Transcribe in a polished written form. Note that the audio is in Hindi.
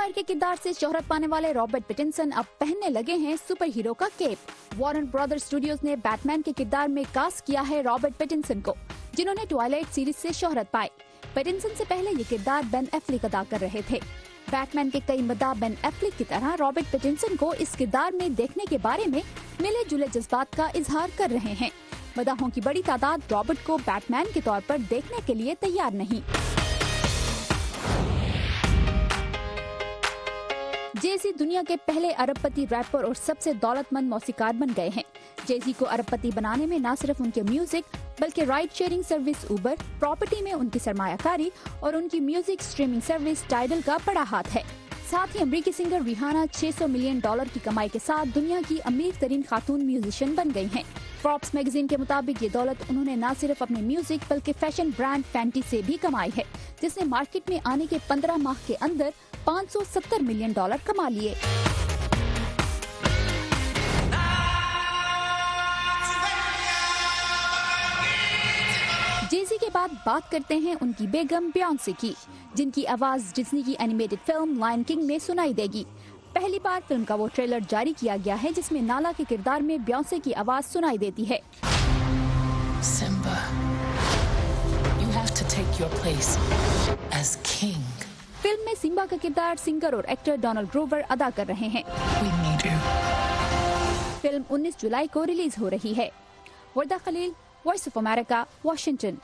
वैम्पायर के किरदार से शोहरत पाने वाले रॉबर्ट पैटिंसन अब पहनने लगे हैं सुपर हीरो का केप। वॉरेन ब्रदर्स स्टूडियोज ने बैटमैन के किरदार में कास्ट किया है रॉबर्ट पैटिंसन को, जिन्होंने ट्वाइलाइट सीरीज से शोहरत पाई। पैटिंसन से पहले ये किरदार बेन एफ्लेक अदा कर रहे थे। बैटमैन के कई मद्दाह बेन एफ्लेक की तरह रॉबर्ट पैटिंसन को इस किरदार में देखने के बारे में मिले जुले जज्बात का इजहार कर रहे हैं। मदाहों की बड़ी तादाद रॉबर्ट को बैटमैन के तौर पर देखने के लिए तैयार नहीं। जेजी दुनिया के पहले अरबपति रैपर और सबसे दौलतमंद मौसीकार बन गए हैं। जेजी को अरबपति बनाने में न सिर्फ उनके म्यूजिक बल्कि राइड शेयरिंग सर्विस उबर, प्रॉपर्टी में उनकी सरमायाकारी और उनकी म्यूजिक स्ट्रीमिंग सर्विस टाइडल का बड़ा हाथ है। साथ ही अमेरिकी सिंगर रिहाना $600 मिलियन की कमाई के साथ दुनिया की अमीर तरीन खातून म्यूजिशियन बन गई हैं। फोर्ब्स मैगजीन के मुताबिक ये दौलत उन्होंने न सिर्फ अपने म्यूजिक बल्कि फैशन ब्रांड फैंटी से भी कमाई है, जिसने मार्केट में आने के 15 माह के अंदर $570 मिलियन कमा लिए। जेजी के बाद बात करते हैं उनकी बेगम बियॉन्से की, जिनकी आवाज डिज्नी की एनिमेटेड फिल्म लायन किंग में सुनाई देगी। पहली बार फिल्म का वो ट्रेलर जारी किया गया है जिसमें नाला के किरदार में बियॉन्से की आवाज सुनाई देती है। Simba, you have to take your place as king. Film में सिम्बा का किरदार सिंगर और एक्टर डोनाल्ड ग्रोवर अदा कर रहे हैं। We need you. फिल्म 19 जुलाई को रिलीज हो रही है। Warda Khalil, voice of America, Washington.